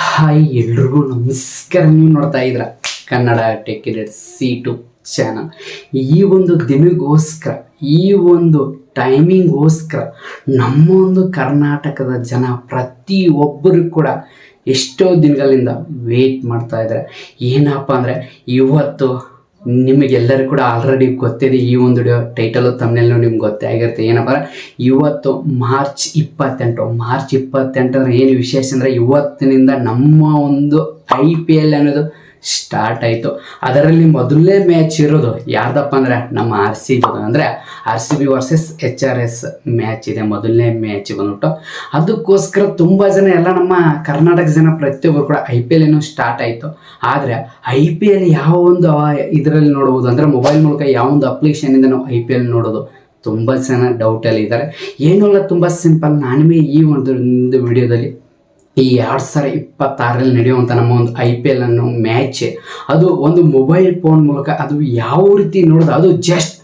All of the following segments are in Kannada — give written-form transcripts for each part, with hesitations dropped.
ಹಾಯ್ ಎಲ್ರಿಗೂ ನಮಸ್ಕಾರ. ನೀವು ನೋಡ್ತಾ ಇದ್ರ ಕನ್ನಡ ಟೆಕ್ ಇಡಿಟ್ಸ್ ಯೂಟ್ಯೂಬ್ ಚಾನಲ್. ಈ ಒಂದು ದಿನಗೋಸ್ಕರ, ಈ ಒಂದು ಟೈಮಿಂಗೋಸ್ಕರ ನಮ್ಮ ಒಂದು ಕರ್ನಾಟಕದ ಜನ ಪ್ರತಿಯೊಬ್ಬರು ಕೂಡ ಎಷ್ಟೋ ದಿನಗಳಿಂದ ವೇಟ್ ಮಾಡ್ತಾ ಇದ್ದಾರೆ. ಏನಪ್ಪ ಅಂದರೆ ಇವತ್ತು ನಿಮಗೆಲ್ಲರಿಗೂ ಕೂಡ ಆಲ್ರೆಡಿ ಗೊತ್ತಿದೆ, ಈ ಒಂದು ಟೈಟಲು ತಮ್ಮನೆಲ್ಲೂ ನಿಮ್ಗೆ ಗೊತ್ತೇ ಆಗಿರುತ್ತೆ. ಏನಪ್ಪ ಅಂದರೆ ಇವತ್ತು ಮಾರ್ಚ್ 28 ಅಂದರೆ ಏನು ವಿಶೇಷ ಅಂದರೆ ಇವತ್ತಿನಿಂದ ನಮ್ಮ ಒಂದು IPL ಅನ್ನೋದು ಸ್ಟಾರ್ಟ್ ಆಯಿತು. ಅದರಲ್ಲಿ ಮೊದಲನೇ ಮ್ಯಾಚ್ ಇರೋದು ಯಾರ್ದಪ್ಪ ಅಂದರೆ ನಮ್ಮ RCB, ಅಂದರೆ RCB ವರ್ಸಸ್ HRS ಮ್ಯಾಚ್ ಇದೆ. ಮೊದಲನೇ ಮ್ಯಾಚ್ ಬಂದ್ಬಿಟ್ಟು ಅದಕ್ಕೋಸ್ಕರ ತುಂಬ ಜನ ಎಲ್ಲ ನಮ್ಮ ಕರ್ನಾಟಕ ಜನ ಪ್ರತಿಯೊಬ್ಬರು ಕೂಡ IPL ಏನೋ ಸ್ಟಾರ್ಟ್ ಆಯಿತು. ಆದರೆ IPL ಯಾವ ಒಂದು ಇದರಲ್ಲಿ ನೋಡ್ಬೋದು ಅಂದರೆ ಮೊಬೈಲ್ ಮೂಲಕ ಯಾವ ಒಂದು ಅಪ್ಲಿಕೇಶನಿಂದ ನಾವು IPL ನೋಡೋದು ತುಂಬ ಜನ ಡೌಟಲ್ಲಿ ಇದ್ದಾರೆ. ಏನೂ ಅಲ್ಲ, ತುಂಬ ಸಿಂಪಲ್. ನಾನೇ ಈ ಒಂದು ವಿಡಿಯೋದಲ್ಲಿ ಈ 2026 ನಡೆಯುವಂಥ ನಮ್ಮ ಒಂದು IPL ಅನ್ನೋ ಮ್ಯಾಚ್, ಅದು ಒಂದು ಮೊಬೈಲ್ ಫೋನ್ ಮೂಲಕ ಅದು ಯಾವ ರೀತಿ ನೋಡೋದು, ಅದು ಜಸ್ಟ್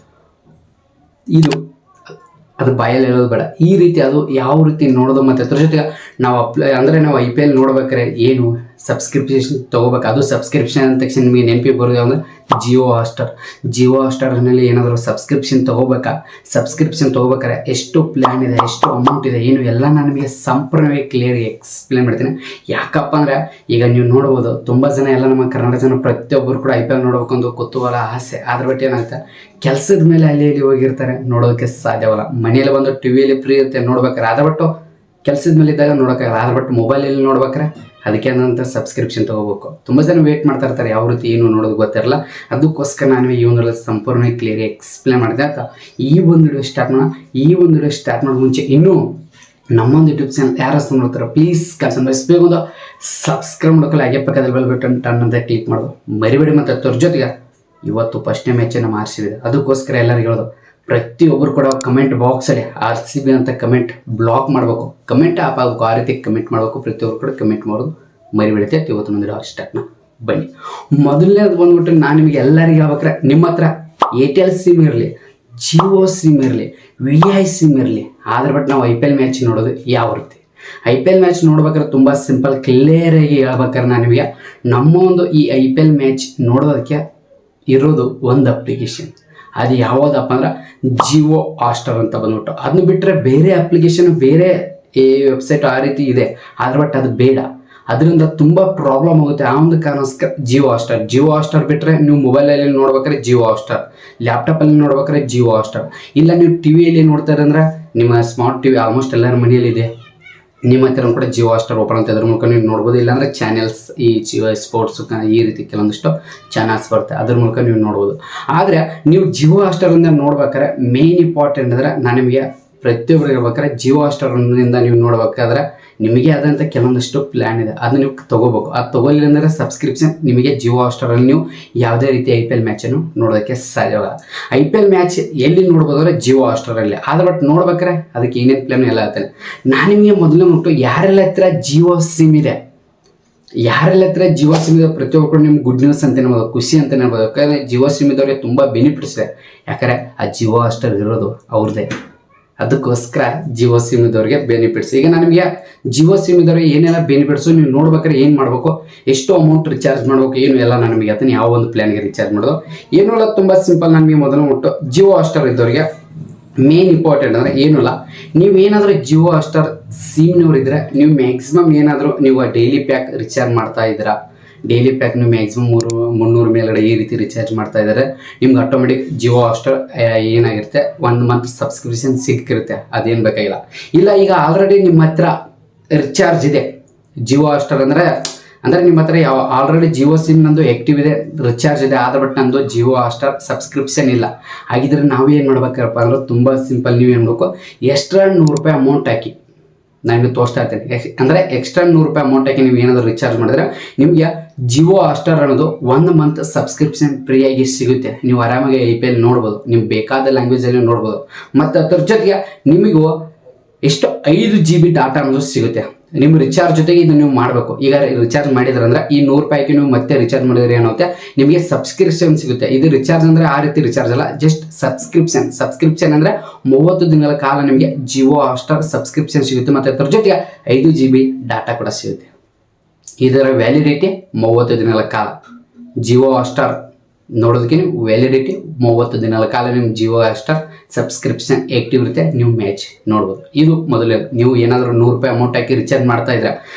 ಇದು ಅದು ಬಾಯಲ್ಲಿ ಹೇಳೋದು ಬೇಡ, ಈ ರೀತಿ ಅದು ಯಾವ ರೀತಿ ನೋಡೋದು. ಮತ್ತು ಅದ್ರ ಜೊತೆಗೆ ನಾವು ನಾವು IPL ನೋಡ್ಬೇಕಾದ್ರೆ ಏನು ಸಬ್ಸ್ಕ್ರಿಪ್ಷನ್ ತೊಗೋಬೇಕು. ಅದು ಸಬ್ಸ್ಕ್ರಿಪ್ಷನ್ ಅಂದ ತಕ್ಷಣ ನಿಮಗೆ ನೆನಪಿಗೆ ಬರೋದು ಅಂದರೆ ಜಿಯೋ ಹಾಟ್ಸ್ಟಾರ್ನಲ್ಲಿ ಏನಾದರೂ ಸಬ್ಸ್ಕ್ರಿಪ್ಷನ್ ತೊಗೋಬೇಕಾದ್ರೆ ಎಷ್ಟು ಪ್ಲ್ಯಾನ್ ಇದೆ, ಎಷ್ಟು ಅಮೌಂಟ್ ಇದೆ, ಏನು ಎಲ್ಲ ನಾನು ನಿಮಗೆ ಸಂಪೂರ್ಣವಾಗಿ ಕ್ಲಿಯರ್ಗೆ ಎಕ್ಸ್ಪ್ಲೇನ್ ಮಾಡ್ತೀನಿ. ಯಾಕಪ್ಪ ಅಂದರೆ ಈಗ ನೀವು ನೋಡ್ಬೋದು ತುಂಬ ಜನ ಎಲ್ಲ ನಮ್ಮ ಕನ್ನಡ ಜನ ಪ್ರತಿಯೊಬ್ಬರು ಕೂಡ IPL ನೋಡ್ಬೇಕಂದು ಕುತೂಹಲ, ಆಸೆ. ಅದ್ರ ಬಟ್ ಏನಾಗುತ್ತೆ, ಕೆಲಸದ ಮೇಲೆ ಅಲ್ಲಿ ಹೋಗಿರ್ತಾರೆ, ನೋಡೋದಕ್ಕೆ ಸಾಧ್ಯವಲ್ಲ. ಮನೆಯಲ್ಲಿ ಬಂದು ಟಿವಿಯಲ್ಲಿ ಫ್ರೀ ಇರುತ್ತೆ ನೋಡ್ಬೇಕಾರೆ, ಅದ್ರ ಬಟ್ಟು ಕೆಲಸದ ಮೇಲೆ ಇದ್ದಾಗ ನೋಡೋಕ್ಕಾಗಲ್ಲ. ಅದ್ರ ಬಟ್ ಮೊಬೈಲಲ್ಲಿ ನೋಡ್ಬೇಕಾರೆ ಅದಕ್ಕೆ ಏನಂತ ಸಬ್ಸ್ಕ್ರಿಪ್ಷನ್ ತೊಗೋಬೇಕು. ತುಂಬ ಜನ ವೇಟ್ ಮಾಡ್ತಾ ಇರ್ತಾರೆ, ಯಾವ ರೀತಿ ಏನು ನೋಡೋದು ಗೊತ್ತಿರಲ್ಲ. ಅದಕ್ಕೋಸ್ಕರ ನಾನು ಈ ಒಂದು ಸಂಪೂರ್ಣ ಕ್ಲಿಯರ್ ಎಕ್ಸ್ಪ್ಲೇನ್ ಮಾಡಿದೆ ಅಂತ ಈ ಒಂದು ವಿಡಿಯೋ ಸ್ಟಾರ್ಟ್ ಮಾಡೋಣ. ಈ ಒಂದು ವಿಡಿಯೋ ಸ್ಟಾರ್ಟ್ ಮಾಡೋ ಮುಂಚೆ ಇನ್ನೂ ನಮ್ಮೊಂದು ಯೂಟ್ಯೂಬ್ ಚಾನಲ್ ಯಾರು ನೋಡ್ತಾರೆ ಪ್ಲೀಸ್ ಒಂದು ಸಬ್ಸ್ಕ್ರೈಬ್ ಮಾಡ್ಕೊಳ್ಳಿ, ಹಾಗೆ ಪಕ್ಕದಲ್ಲಿ ಬೆಲ್ ಬಟನ್ ಟನ್ ಅಂತ ಕ್ಲಿಕ್ ಮಾಡೋದು ಮರಿಬೇಡಿ. ಮತ್ತು ಅದ್ರ ಜೊತೆಗೆ ಇವತ್ತು ಫಸ್ಟ್ನೇ ಮ್ಯಾಚ್ ನಮ್ಮ RCB ಇದೆ. ಅದಕ್ಕೋಸ್ಕರ ಎಲ್ಲರಿಗೂ ಹೇಳೋದು, ಪ್ರತಿಯೊಬ್ಬರು ಕೂಡ ಕಮೆಂಟ್ ಬಾಕ್ಸಲ್ಲಿ RCB ಅಂತ ಕಮೆಂಟ್ ಬ್ಲಾಕ್ ಮಾಡಬೇಕು, ಕಮೆಂಟ್ ಆಪ್ ಆಗಬೇಕು, ಆ ರೀತಿ ಕಮೆಂಟ್ ಮಾಡಬೇಕು. ಪ್ರತಿಯೊಬ್ಬರು ಕೂಡ ಕಮೆಂಟ್ ಮಾಡೋದು ಮರಿಬಿಡುತ್ತೆ. ಇವತ್ತು ಮುಂದೆ ಸ್ಟಾರ್ಟ್ನ ಬನ್ನಿ. ಮೊದಲನೇದು ಬಂದ್ಬಿಟ್ಟು ನಾನು ನಿಮಗೆ ಎಲ್ಲರಿಗೂ ಹೇಳ್ಬೇಕಾರೆ, ನಿಮ್ಮ ಹತ್ರ ಏರ್ಟೆಲ್ ಸಿಮ್ ಇರಲಿ, ಜಿಯೋ ಸಿಮ್ ಇರಲಿ, VI ಸಿಮ್ ಇರಲಿ, ಆದ್ರೆ ಬಟ್ ನಾವು IPL ಮ್ಯಾಚ್ ನೋಡೋದು ಯಾವ ರೀತಿ. IPL ಮ್ಯಾಚ್ ನೋಡ್ಬೇಕಾದ್ರೆ ತುಂಬ ಸಿಂಪಲ್ ಕ್ಲಿಯರಾಗಿ ಹೇಳ್ಬೇಕಾದ್ರೆ ನಾನು ನಿಮಗೆ ನಮ್ಮ ಒಂದು ಈ IPL ಮ್ಯಾಚ್ ನೋಡೋದಕ್ಕೆ ಇರೋದು ಒಂದು ಅಪ್ಲಿಕೇಶನ್. ಅದು ಯಾವುದಪ್ಪ ಅಂದ್ರೆ ಜಿಯೋ ಹಾಟ್ಸ್ಟಾರ್ ಅಂತ ಬಂದ್ಬಿಟ್ಟು. ಅದನ್ನ ಬಿಟ್ಟರೆ ಬೇರೆ ಅಪ್ಲಿಕೇಶನ್, ಬೇರೆ ವೆಬ್ಸೈಟ್ ಆ ರೀತಿ ಇದೆ, ಆದ್ರೆ ಬಟ್ ಅದು ಬೇಡ. ಅದರಿಂದ ತುಂಬ ಪ್ರಾಬ್ಲಮ್ ಆಗುತ್ತೆ. ಆ ಒಂದು ಕಾರಣಕ್ಕೋಸ್ಕರ ಜಿಯೋ ಹಾಟ್ಸ್ಟಾರ್ ಬಿಟ್ಟರೆ ನೀವು ಮೊಬೈಲಲ್ಲಿ ನೋಡ್ಬೇಕಾದ್ರೆ ಜಿಯೋ ಹಾಟ್ಸ್ಟಾರ್, ಲ್ಯಾಪ್ಟಾಪಲ್ಲಿ ನೋಡ್ಬೇಕಾದ್ರೆ ಜಿಯೋ ಹಾಟ್ಸ್ಟಾರ್, ಇಲ್ಲ ನೀವು ಟಿವಿಯಲ್ಲಿ ನೋಡ್ತಾರೆ ಅಂದರೆ ನಿಮ್ಮ ಸ್ಮಾರ್ಟ್ ಟಿವಿ ಆಲ್ಮೋಸ್ಟ್ ಎಲ್ಲರ ಮನೆಯಲ್ಲಿದೆ, ನಿಮ್ಮ ಹತ್ರ ಕೂಡ ಜಿಯೋ ಹಾಟ್ಸ್ಟಾರ್ ಓಪನ್ ಅಂತ ಅದ್ರ ಮೂಲಕ ನೀವು ನೋಡ್ಬೋದು. ಇಲ್ಲಾಂದರೆ ಚಾನೆಲ್ಸ್, ಈ ಜಿಯೋ ಸ್ಪೋರ್ಟ್ಸ್ ಈ ರೀತಿ ಕೆಲವೊಂದಿಷ್ಟು ಚಾನಲ್ಸ್ ಬರುತ್ತೆ, ಅದ್ರ ಮೂಲಕ ನೀವು ನೋಡ್ಬೋದು. ಆದರೆ ನೀವು ಜಿಯೋ ಹಾಟ್ಸ್ಟಾರಿಂದ ನೋಡ್ಬೇಕಾದ್ರೆ ಮೇನ್ ಇಂಪಾರ್ಟೆಂಟ್ ಅಂದರೆ ನಾನು ನಿಮಗೆ ಪ್ರತಿಯೊಬ್ಬರಿಗೆ ಹೇಳ್ಬೇಕಾದ್ರೆ ಜಿಯೋ ಹಾಟ್ಸ್ಟಾರ್ನಿಂದ ನೀವು ನೋಡ್ಬೇಕಾದ್ರೆ ನಿಮಗೆ ಆದಂಥ ಕೆಲವೊಂದಿಷ್ಟು ಪ್ಲ್ಯಾನ್ ಇದೆ, ಅದನ್ನ ನೀವು ತೊಗೋಬೇಕು. ಅದು ತೊಗೊಳ್ಳಿಲ್ಲ ಅಂದರೆ ಸಬ್ಸ್ಕ್ರಿಪ್ಷನ್ ನಿಮಗೆ ಜಿಯೋ ಹಾಟ್ಸ್ಟಾರಲ್ಲಿ ನೀವು ಯಾವುದೇ ರೀತಿ IPL ಮ್ಯಾಚನ್ನು ನೋಡೋದಕ್ಕೆ ಸಾಧ್ಯವಾಗಲ್ಲ. IPL ಮ್ಯಾಚ್ ಎಲ್ಲಿ ನೋಡ್ಬೋದು ಅಂದರೆ ಜಿಯೋ ಹಾಟ್ಸ್ಟಾರಲ್ಲಿ. ಆದ್ರೆ ಬಟ್ ನೋಡ್ಬೇಕಾದ್ರೆ ಅದಕ್ಕೆ ಏನೇನು ಪ್ಲ್ಯಾನ್ ಎಲ್ಲ ಹೇಳ್ತೇನೆ ನಾನು ನಿಮಗೆ. ಮೊದಲು ಮುಟ್ಟು ಯಾರೆಲ್ಲ ಹತ್ರ ಜಿಯೋ ಸಿಮ್ ಇದೆ, ಪ್ರತಿಯೊಬ್ಬರು ನಿಮ್ಗೆ ಗುಡ್ ನ್ಯೂಸ್ ಅಂತ ಹೇಳ್ಬೋದು, ಖುಷಿ ಅಂತ ಹೇಳ್ಬೋದು. ಯಾಕಂದರೆ ಜಿಯೋ ಸಿಮ್ ಇದ್ದವ್ರಿಗೆ ತುಂಬ ಬೆನಿಫಿಟ್ಸ್ ಇದೆ. ಯಾಕಂದರೆ ಆ ಜಿಯೋ ಹಾಟ್ಸ್ಟಾರ್ ಇರೋದು ಅವ್ರದ್ದೇ, ಅದಕ್ಕೋಸ್ಕರ ಜಿಯೋ ಸಿಮ್ ಇದ್ದವ್ರಿಗೆ ಬೆನಿಫಿಟ್ಸ್. ಈಗ ನಾನು ನಿಮಗೆ ಜಿಯೋ ಸಿಮ್ ಇದ್ದವ್ರಿಗೆ ಏನೆಲ್ಲ ಬೆನಿಫಿಟ್ಸು ನೀವು ನೋಡ್ಬೇಕಾದ್ರೆ ಏನು ಮಾಡಬೇಕು, ಎಷ್ಟು ಅಮೌಂಟ್ ರಿಚಾರ್ಜ್ ಮಾಡಬೇಕು, ಏನು ಎಲ್ಲ ನಾನು ನಿಮಗೆ ಅದನ್ನು ಯಾವ ಒಂದು ಪ್ಲ್ಯಾನ್ಗೆ ರಿಚಾರ್ಜ್ ಮಾಡೋದು ಏನೂ ಅಲ್ಲ, ತುಂಬ ಸಿಂಪಲ್. ನನಗೆ ಮೊದಲು ಮುಟ್ಟು ಜಿಯೋ ಹಾಟ್ಸ್ಟಾರ್ ಇದ್ದವರಿಗೆ ಮೇನ್ ಇಂಪಾರ್ಟೆಂಟ್ ಅಂದರೆ ಏನೂ ಇಲ್ಲ, ನೀವೇನಾದರೂ ಜಿಯೋ ಹಾಟ್ಸ್ಟಾರ್ ಸಿಮ್ನವ್ರು ಇದ್ದರೆ ನೀವು ಮ್ಯಾಕ್ಸಿಮಮ್ ಏನಾದರೂ ನೀವು ಡೈಲಿ ಪ್ಯಾಕ್ ರಿಚಾರ್ಜ್ ಮಾಡ್ತಾ ಇದ್ದೀರಾ, ಡೈಲಿ ಪ್ಯಾಕ್ ನೀವು ಮ್ಯಾಕ್ಸಿಮಮ್ 300 ಮೇಲ್ಗಡೆ ಈ ರೀತಿ ರಿಚಾರ್ಜ್ ಮಾಡ್ತಾ ಇದ್ದಾರೆ, ನಿಮ್ಗೆ ಆಟೋಮೆಟಿಕ್ ಜಿಯೋ ಹಾಟ್ಸ್ಟಾರ್ ಏನಾಗಿರುತ್ತೆ 1 ಮಂತ್ ಸಬ್ಸ್ಕ್ರಿಪ್ಷನ್ ಸಿಕ್ಕಿರುತ್ತೆ, ಅದೇನು ಬೇಕಾಗಿಲ್ಲ. ಇಲ್ಲ ಈಗ ಆಲ್ರೆಡಿ ನಿಮ್ಮ ಹತ್ರ ರಿಚಾರ್ಜ್ ಇದೆ ಜಿಯೋ ಹಾಟ್ಸ್ಟಾರ್ ಅಂದರೆ ನಿಮ್ಮ ಹತ್ರ ಆಲ್ರೆಡಿ ಜಿಯೋ ಸಿಮ್ ನಂದು ಆ್ಯಕ್ಟಿವ್ ಇದೆ, ರಿಚಾರ್ಜ್ ಇದೆ, ಆದ್ರೆ ಬಟ್ ನಂದು ಜಿಯೋ ಹಾಟ್ಸ್ಟಾರ್ ಸಬ್ಸ್ಕ್ರಿಪ್ಷನ್ ಇಲ್ಲ. ಹಾಗಿದ್ರೆ ನಾವು ಏನು ಮಾಡ್ಬೇಕಪ್ಪ ಅಂದ್ರೆ ತುಂಬ ಸಿಂಪಲ್. ನೀವು ಏನು ಮಾಡಬೇಕು, ಎಕ್ಸ್ಟ್ರಾ ₹100 ಅಮೌಂಟ್ ಹಾಕಿ, ನಾನು ತೋರಿಸ್ತಾ ಇರ್ತೇನೆ. ಅಂದರೆ ಎಕ್ಸ್ಟ್ರಾ ₹100 ಅಮೌಂಟ್ ಹಾಕಿ ನೀವು ಏನಾದರೂ ರಿಚಾರ್ಜ್ ಮಾಡಿದ್ರೆ ನಿಮಗೆ ಜಿಯೋ ಹಾಟ್ಸ್ಟಾರ್ ಅನ್ನೋದು 1 ಮಂತ್ ಸಬ್ಸ್ಕ್ರಿಪ್ಷನ್ ಫ್ರೀಯಾಗಿ ಸಿಗುತ್ತೆ. ನೀವು ಆರಾಮಾಗಿ IPL ನೋಡ್ಬೋದು, ನಿಮ್ಗೆ ಬೇಕಾದ ಲ್ಯಾಂಗ್ವೇಜಲ್ಲಿ ನೋಡ್ಬೋದು. ಮತ್ತು ಅದ್ರ ಜೊತೆಗೆ ನಿಮಗೂ ಎಷ್ಟು 5 GB ಡಾಟಾ ಅನ್ನೋದು ಸಿಗುತ್ತೆ. ನಿಮ್ಮ ರಿಚಾರ್ಜ್ ಜೊತೆಗೆ ಇದು ನೀವು ಮಾಡಬೇಕು. ಈಗ ರಿಚಾರ್ಜ್ ಮಾಡಿದ್ರೆ ಅಂದರೆ ಈ ₹100 ನೀವು ಮತ್ತೆ ರಿಚಾರ್ಜ್ ಮಾಡಿದ್ರೆ ಏನಾಗುತ್ತೆ, ನಿಮಗೆ ಸಬ್ಸ್ಕ್ರಿಪ್ಷನ್ ಸಿಗುತ್ತೆ. ಇದು ರಿಚಾರ್ಜ್ ಅಂದರೆ ಆ ರೀತಿ ರಿಚಾರ್ಜ್ ಅಲ್ಲ, ಜಸ್ಟ್ ಸಬ್ಸ್ಕ್ರಿಪ್ಷನ್ ಅಂದರೆ 30 ದಿನಗಳ ಕಾಲ ನಿಮಗೆ ಜಿಯೋ ಹಾಟ್ಸ್ಟಾರ್ ಸಬ್ಸ್ಕ್ರಿಪ್ಷನ್ ಸಿಗುತ್ತೆ. ಮತ್ತು ಅದ್ರ ಜೊತೆಗೆ 5 GB ಡಾಟಾ ಕೂಡ ಸಿಗುತ್ತೆ. ಇದರ ವ್ಯಾಲಿಡಿಟಿ 30 ದಿನಗಳ ಕಾಲ. ಜಿಯೋ ಹಾಟ್ಸ್ಟಾರ್ ನೋಡೋದಕ್ಕೆ ನೀವು ವ್ಯಾಲಿಡಿಟಿ 30 ದಿನಗಳ ಕಾಲ ನಿಮ್ಮ ಜಿಯೋ ಹಾಟ್ಸ್ಟಾರ್ ಸಬ್ಸ್ಕ್ರಿಪ್ಷನ್ ಆ್ಯಕ್ಟಿವ್ ಇರುತ್ತೆ, ನೀವು ಮ್ಯಾಚ್ ನೋಡ್ಬೋದು. ಇದು ಮೊದಲೇ ನೀವು ಏನಾದರೂ ₹100 ಅಮೌಂಟ್ ಹಾಕಿ ರಿಚಾರ್ಜ್ ಮಾಡ್ತಾ ಇದ್ರೆ,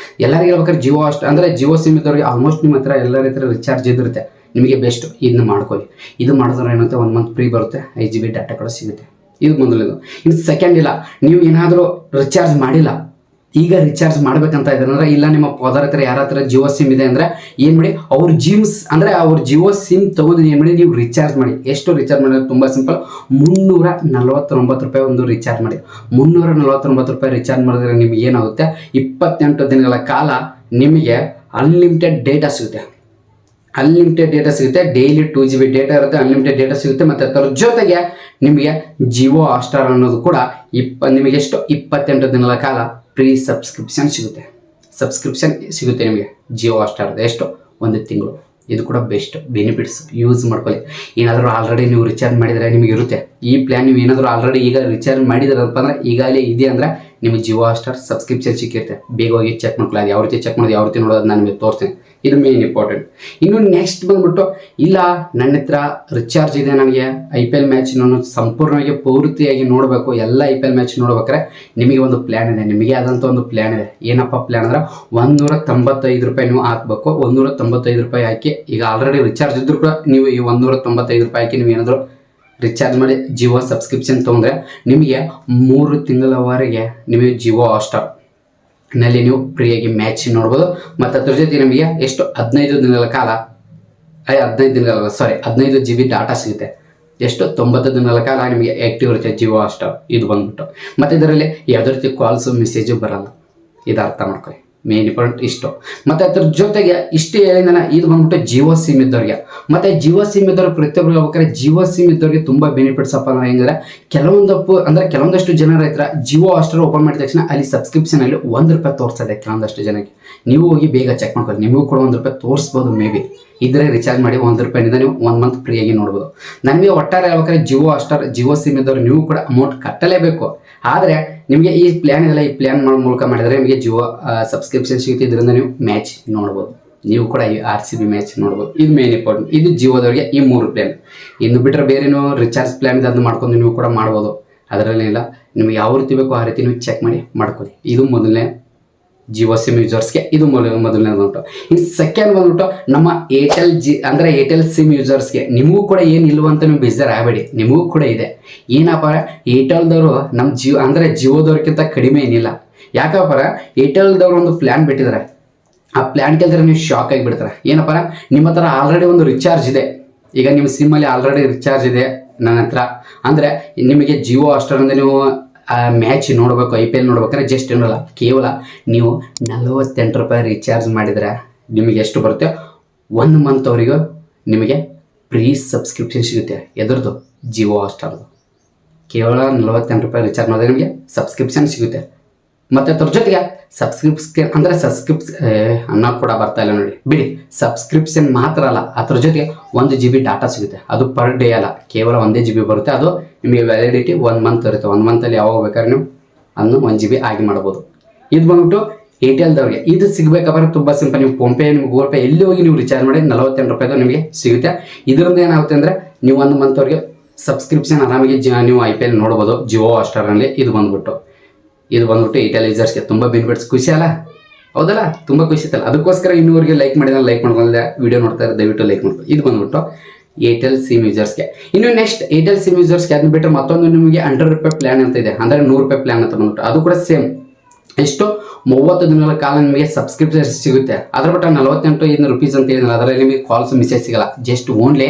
ಎಲ್ಲರಿಗೆ ಹೇಳ್ಬೇಕಾದ್ರೆ ಜಿಯೋ ಹಾಟ್ಸ್ಟಾರ್ ಅಂದರೆ ಜಿಯೋ ಸಿಮ್ ಇದ್ದವ್ರಿಗೆ ಆಲ್ಮೋಸ್ಟ್ ನಿಮ್ಮ ಹತ್ರ ಎಲ್ಲರ ಹತ್ರ ರಿಚಾರ್ಜ್ ಇದಿರುತ್ತೆ, ನಿಮಗೆ ಬೆಸ್ಟ್ ಇದನ್ನ ಮಾಡ್ಕೊಳ್ಳಿ. ಇದು ಮಾಡಿದ್ರೆ ಏನಂತೆ 1 ಮಂತ್ ಫ್ರೀ ಬರುತ್ತೆ, 5 GB ಡಾಟಾ ಕೂಡ ಸಿಗುತ್ತೆ. ಇದು ಮೊದಲೇದು. ಇನ್ನು ಸೆಕೆಂಡ್ ಇಲ್ಲ, ನೀವು ಏನಾದರೂ ರಿಚಾರ್ಜ್ ಮಾಡಿಲ್ಲ, ಈಗ ರಿಚಾರ್ಜ್ ಮಾಡ್ಬೇಕಂತ ಇದ್ದಾರೆ ಅಂದ್ರೆ, ಇಲ್ಲ ನಿಮ್ಮ ಫಾದರ್ ಹತ್ರ ಯಾರ ಹತ್ರ ಜಿಯೋ ಸಿಮ್ ಇದೆ ಅಂದ್ರೆ ಏನು ಮಾಡಿ, ಅವ್ರ ಜಿಯೋ ಸಿಮ್ ತೊಗೊಂಡು ಏನು ಮಾಡಿ ನೀವು ರಿಚಾರ್ಜ್ ಮಾಡಿ. ಎಷ್ಟು ರಿಚಾರ್ಜ್ ಮಾಡಿದ್ರೆ ತುಂಬ ಸಿಂಪಲ್, ₹349 ಒಂದು ರಿಚಾರ್ಜ್ ಮಾಡಿ. ₹349 ರಿಚಾರ್ಜ್ ಮಾಡಿದ್ರೆ ನಿಮ್ಗೆ ಏನಾಗುತ್ತೆ, 28 ದಿನಗಳ ಕಾಲ ನಿಮಗೆ ಅನ್ಲಿಮಿಟೆಡ್ ಡೇಟಾ ಸಿಗುತ್ತೆ. ಡೈಲಿ 2 GB ಡೇಟಾ ಇರುತ್ತೆ, ಅನ್ಲಿಮಿಟೆಡ್ ಡೇಟಾ ಸಿಗುತ್ತೆ. ಮತ್ತು ಅದರ ಜೊತೆಗೆ ನಿಮಗೆ ಜಿಯೋ ಹಾಟ್ಸ್ಟಾರ್ ಅನ್ನೋದು ಕೂಡ ನಿಮಗೆ ಎಷ್ಟು 28 ದಿನಗಳ ಕಾಲ ಫ್ರೀ ಸಬ್ಸ್ಕ್ರಿಪ್ಷನ್ ಸಿಗುತ್ತೆ ನಿಮಗೆ ಜಿಯೋ ಹಾಟ್ಸ್ಟಾರ್. ಎಷ್ಟು 1 ತಿಂಗಳು. ಇದು ಕೂಡ ಬೆಸ್ಟ್ ಬೆನಿಫಿಟ್ಸ್, ಯೂಸ್ ಮಾಡ್ಕೊಳ್ಳಿ. ಏನಾದರೂ ಆಲ್ರೆಡಿ ನೀವು ರಿಚಾರ್ಜ್ ಮಾಡಿದರೆ ನಿಮಗೆ ಇರುತ್ತೆ ಈ ಪ್ಲ್ಯಾನ್. ನೀವು ಏನಾದರೂ ಆಲ್ರೆಡಿ ಈಗ ರಿಚಾರ್ಜ್ ಮಾಡಿದ್ರಪ್ಪ ಅಂದರೆ, ಈಗಾಗಲೇ ಇದೆ ಅಂದರೆ ನಿಮಗೆ ಜಿಯೋ ಹಾಟ್ಸ್ಟಾರ್ ಸಬ್ಸ್ಕ್ರಿಪ್ಷನ್ ಸಿಕ್ಕಿರುತ್ತೆ. ಬೇಗ ಹೋಗಿ ಚೆಕ್ ಮಾಡ್ಕೊಳ್ಳಿ. ಅದು ಯಾವ ರೀತಿ ಚೆಕ್ ಮಾಡೋದು, ಯಾವ ರೀತಿ ನೋಡೋದು ನಾನು ನಿಮಗೆ ತೋರಿಸ್ತೀನಿ. ಇದು ಮೇನ್ ಇಂಪಾರ್ಟೆಂಟ್. ಇನ್ನು ನೆಕ್ಸ್ಟ್ ಬಂದ್ಬಿಟ್ಟು, ಇಲ್ಲ ನನ್ನ ಹತ್ರ ರಿಚಾರ್ಜ್ ಇದೆ, ನನಗೆ IPL ಮ್ಯಾಚ್ ನಾನು ಸಂಪೂರ್ಣವಾಗಿ ಪೂರ್ತಿಯಾಗಿ ನೋಡಬೇಕು, ಎಲ್ಲ IPL ಮ್ಯಾಚ್ ನೋಡ್ಬೇಕಾದ್ರೆ ನಿಮಗೆ ಒಂದು ಪ್ಲ್ಯಾನ್ ಇದೆ, ನಿಮಗೆ ಆದಂಥ ಒಂದು ಪ್ಲ್ಯಾನ್ ಇದೆ. ಏನಪ್ಪ ಪ್ಲ್ಯಾನ್ ಅಂದ್ರೆ, ₹195 ನೀವು ಹಾಕಬೇಕು. ₹195 ಹಾಕಿ, ಈಗ ಆಲ್ರೆಡಿ ರಿಚಾರ್ಜ್ ಇದ್ರೂ ಕೂಡ ನೀವು ಈ ₹195 ಹಾಕಿ ನೀವು ಏನಾದರೂ ರಿಚಾರ್ಜ್ ಮಾಡಿ ಜಿಯೋ ಸಬ್ಸ್ಕ್ರಿಪ್ಷನ್ ತೊಗೊಂಡ್ರೆ ನಿಮಗೆ 3 ತಿಂಗಳವರೆಗೆ ನಿಮಗೆ ಜಿಯೋ ಹಾಟ್ಸ್ಟಾರ್ ನಲ್ಲಿ ನೀವು ಫ್ರೀಯಾಗಿ ಮ್ಯಾಚ್ ನೋಡ್ಬೋದು. ಮತ್ತು ಅದ್ರ ಜೊತೆ ನಿಮಗೆ ಎಷ್ಟು 15 ದಿನಗಳ ಕಾಲ 15 GB ಡಾಟಾ ಸಿಗುತ್ತೆ. ಎಷ್ಟು 90 ದಿನಗಳ ಕಾಲ ನಿಮಗೆ ಆ್ಯಕ್ಟಿವ್ ಇರುತ್ತೆ ಜಿಯೋ ಹಾಟ್ಸ್ಟಾರ್. ಇದು ಬಂದ್ಬಿಟ್ಟು ಮತ್ತು ಇದರಲ್ಲಿ ಯಾವುದೇ ರೀತಿ ಕಾಲ್ಸು ಮೆಸೇಜು ಬರಲ್ಲ. ಇದು ಅರ್ಥ ಮಾಡ್ಕೊಳ್ಳಿ, ಮೇನ್ ಇಂಪಾರ್ಟೆಂಟ್ ಇಷ್ಟು. ಮತ್ತು ಅದ್ರ ಜೊತೆಗೆ ಇಷ್ಟೇ ಹೇಳಿದ ಇದು ಬಂದ್ಬಿಟ್ಟು ಜಿಯೋ ಸಿಮ್ ಇದ್ದವ್ರಿಗೆ. ಮತ್ತು ಜಿಯೋ ಸಿಮ್ ಇದ್ದವ್ರಿಗೆ ಪ್ರತಿಯೊಬ್ಬರು ಹೇಳ್ಬೇಕಾದ್ರೆ, ಜಿಯೋ ಸಿಮ್ ಇದ್ದವ್ರಿಗೆ ತುಂಬ ಬೆನಿಫಿಟ್ಸ್ ಅಪ್ಪ ಅಂದ್ರೆ ಹೆಂಗಂದ್ರೆ, ಕೆಲವೊಂದಷ್ಟು ಜನರ ಹತ್ರ ಜಿಯೋ ಹಾಟ್ಸ್ಟಾರ್ ಓಪನ್ ಮಾಡಿದ ತಕ್ಷಣ ಅಲ್ಲಿ ಸಬ್ಸ್ಕ್ರಿಪ್ಷನಲ್ಲಿ ₹1 ತೋರಿಸ್ತದೆ ಕೆಲವೊಂದಷ್ಟು ಜನಕ್ಕೆ. ನೀವು ಹೋಗಿ ಬೇಗ ಚೆಕ್ ಮಾಡ್ಕೊಳ್ಳಿ, ನಿಮಗೂ ಕೂಡ ₹1 ತೋರಿಸ್ಬೋದು. ಮೇ ಬಿ ಇದ್ರೆ ರಿಚಾರ್ಜ್ ಮಾಡಿ ₹1 ನೀವು 1 ಮಂತ್ ಫ್ರೀಯಾಗಿ ನೋಡ್ಬೋದು. ನನಗೆ ಒಟ್ಟಾರೆ ಹೇಳ್ಬೇಕಾದ್ರೆ ಜಿಯೋ ಹಾಟ್ಸ್ಟಾರ್ ಜಿಯೋ ಸಿಮ್ ಇದ್ದವ್ರು ನೀವು ಕೂಡ ಅಮೌಂಟ್ ಕಟ್ಟಲೇಬೇಕು. ಆದರೆ ನಿಮಗೆ ಈ ಪ್ಲ್ಯಾನ್ ಇದೆಲ್ಲ, ಈ ಪ್ಲ್ಯಾನ್ ಮೂಲಕ ಮಾಡಿದರೆ ನಿಮಗೆ ಜಿಯೋ ಸಬ್ಸ್ಕ್ರಿಪ್ಷನ್ ಸಿಗುತ್ತೆ. ಇದರಿಂದ ನೀವು ಮ್ಯಾಚ್ ನೋಡ್ಬೋದು, ನೀವು ಕೂಡ ಈ RCB ಮ್ಯಾಚ್ ನೋಡ್ಬೋದು. ಇದು ಮೇನ್ ಇಂಪಾರ್ಟೆಂಟ್. ಇದು ಜಿಯೋದವರಿಗೆ ಈ 3 ಪ್ಲ್ಯಾನ್. ಇನ್ನು ಬಿಟ್ಟರೆ ಬೇರೆನೋ ರಿಚಾರ್ಜ್ ಪ್ಲ್ಯಾನ್ ಇದೆ, ಅದನ್ನ ಮಾಡ್ಕೊಂಡು ನೀವು ಕೂಡ ಮಾಡ್ಬೋದು. ಅದರಲ್ಲೇನಿಲ್ಲ, ನಿಮಗೆ ಯಾವ ರೀತಿ ಬೇಕೋ ಆ ರೀತಿ ನೀವು ಚೆಕ್ ಮಾಡಿ ಮಾಡ್ಕೊಳ್ಳಿ. ಇದು ಮೊದಲನೇ ಜಿಯೋ ಸಿಮ್ ಯೂಸರ್ಸ್ಗೆ ಇದು ಮೊದಲನೇ ಬಂದ್ಬಿಟ್ಟು. ಇನ್ನು ಸೆಕೆಂಡ್ ಬಂದ್ಬಿಟ್ಟು ನಮ್ಮ ಏರ್ಟೆಲ್ ಸಿಮ್ ಯೂಸರ್ಸ್ಗೆ. ನಿಮಗೂ ಕೂಡ ಏನಿಲ್ವ ಅಂತ ನೀವು ಬೇಜಾರು ಆಗಬೇಡಿ, ನಿಮಗೂ ಕೂಡ ಇದೆ. ಏನಪ್ಪ, ಏರ್ಟೆಲ್ದವರು ನಮ್ಮ ಜಿಯೋದವ್ರಿಗಿಂತ ಕಡಿಮೆ ಏನಿಲ್ಲ. ಯಾಕಪ್ಪ, ಏರ್ಟೆಲ್ದವ್ರು ಒಂದು ಪ್ಲ್ಯಾನ್ ಬಿಟ್ಟಿದ್ದಾರೆ. ಆ ಪ್ಲ್ಯಾನ್ ಕೇಳಿದ್ರೆ ನೀವು ಶಾಕ್ ಆಗಿಬಿಡ್ತಾರೆ. ಏನಪ್ಪ, ನಿಮ್ಮ ಹತ್ರ ಆಲ್ರೆಡಿ ಒಂದು ರಿಚಾರ್ಜ್ ಇದೆ, ಈಗ ನಿಮ್ಮ ಸಿಮ್ಮಲ್ಲಿ ಆಲ್ರೆಡಿ ರಿಚಾರ್ಜ್ ಇದೆ ನನ್ನ ಹತ್ರ ಅಂದರೆ, ನಿಮಗೆ ಜಿಯೋ ಹಾಟ್ಸ್ಟಾರಿಂದ ನೀವು ಮ್ಯಾಚ್ ನೋಡಬೇಕು, IPL ನೋಡ್ಬೇಕಾದ್ರೆ ಜಸ್ಟ್ ಏನಲ್ಲ, ಕೇವಲ ನೀವು ₹48 ರಿಚಾರ್ಜ್ ಮಾಡಿದರೆ ನಿಮಗೆ ಎಷ್ಟು ಬರುತ್ತೆ, 1 ಮಂತ್ ಅವರಿಗೂ ನಿಮಗೆ ಫ್ರೀ ಸಬ್ಸ್ಕ್ರಿಪ್ಷನ್ ಸಿಗುತ್ತೆ. ಎದ್ರದ್ದು, ಜಿಯೋ ಹಾಟ್ಸ್ಟಾರ್ದು. ಕೇವಲ ₹48 ರಿಚಾರ್ಜ್ ಮಾಡಿದ್ರೆ ನಿಮಗೆ ಸಬ್ಸ್ಕ್ರಿಪ್ಷನ್ ಸಿಗುತ್ತೆ. ಮತ್ತು ಅದ್ರ ಜೊತೆಗೆ ಅನ್ನ ಕೂಡ ಬರ್ತಾ ಇಲ್ಲ ನೋಡಿ, ಬಿಡಿ. ಸಬ್ಸ್ಕ್ರಿಪ್ಷನ್ ಮಾತ್ರ ಅಲ್ಲ, ಅದ್ರ ಜೊತೆಗೆ 1 GB ಡಾಟಾ ಸಿಗುತ್ತೆ. ಅದು ಪರ್ ಡೇ ಅಲ್ಲ, ಕೇವಲ 1 GB ಬರುತ್ತೆ. ಅದು ನಿಮಗೆ ವ್ಯಾಲಿಡಿಟಿ 1 ಮಂತ್ ಇರುತ್ತೆ. 1 ಮಂತಲ್ಲಿ ಯಾವಾಗ ಬೇಕಾದ್ರೆ ನೀವು ಅದನ್ನು 1 GB ಆಗಿ ಮಾಡ್ಬೋದು. ಇದು ಬಂದ್ಬಿಟ್ಟು ಏರ್ಟೆಲ್ದವ್ರಿಗೆ. ಇದು ಸಿಗಬೇಕಂದ್ರೆ ತುಂಬ ಸಿಂಪಲ್. ನೀವು ಫೋನ್ಪೇ, ನಿಮ್ಗೆ ಗೂಗಲ್ ಪೇ ಎಲ್ಲಿ ಹೋಗಿ ನೀವು ರಿಚಾರ್ಜ್ ಮಾಡಿ ₹48 ನಿಮಗೆ ಸಿಗುತ್ತೆ. ಇದರಿಂದ ಏನಾಗುತ್ತೆ ಅಂದರೆ, ನೀವು 1 ಮಂತ್ವರೆಗೆ ಸಬ್ಸ್ಕ್ರಿಪ್ಷನ್ ಆರಾಮಾಗಿ ನೀವು IPL ನೋಡ್ಬೋದು ಜಿಯೋ ಹಾಟ್ಸ್ಟಾರ್ನಲ್ಲಿ. ಇದು ಬಂದ್ಬಿಟ್ಟು ಏರ್ಟೆಲ್ ಯೂಸರ್ಸ್ಗೆ ತುಂಬ ಬೆನಿಫಿಟ್ಸ್. ಖುಷಿ ಅಲ್ಲ, ಹೌದಲ್ಲ? ತುಂಬ ಖುಷಿ ಇತ್ತಲ್ಲ. ಅದಕ್ಕೋಸ್ಕರ ಇನ್ನೂವರೆಗೆ ಲೈಕ್ ಮಾಡಿದ್ರೆ ಲೈಕ್ ಮಾಡ್ಕೊಂಡ್ರೆ, ವಿಡಿಯೋ ನೋಡ್ತಾ ಇದ್ದಾರೆ ದಯವಿಟ್ಟು ಲೈಕ್ ಮಾಡ್ಕೊಳ್ಳಿ. ಇದು ಬಂದ್ಬಿಟ್ಟು ಏರ್ಟೆಲ್ ಸಿಮ್ ಯೂಸರ್ಸ್ಗೆ. ಇನ್ನು ನೆಕ್ಸ್ಟ್ ಏರ್ಟೆಲ್ ಸಿಮ್ ಯೂಸರ್ಸ್ಗೆ ಅದನ್ನ ಬಿಟ್ಟರೆ ಮತ್ತೊಂದು ನಿಮಗೆ ₹100 ಪ್ಲ್ಯಾನ್ ಅಂತ ಇದೆ, ಅಂದರೆ ₹100 ಪ್ಲ್ಯಾನ್ ಅಂತ ಬಂದ್ಬಿಟ್ಟು. ಅದು ಕೂಡ ಸೇಮ್. ಎಷ್ಟು 30 ದಿನಗಳ ಕಾಲ ನಿಮಗೆ ಸಬ್ಸ್ಕ್ರಿಪ್ಷನ್ ಸಿಗುತ್ತೆ. ಅದರ ಬಿಟ್ಟು ₹48 ಅಂತ ಹೇಳಿದ್ರೆ ಅದರಲ್ಲಿ ನಿಮಗೆ ಕಾಲ್ಸ್ ಮೆಸೇಜ್ ಸಿಗಲ್ಲ. ಜಸ್ಟ್ ಓನ್ಲಿ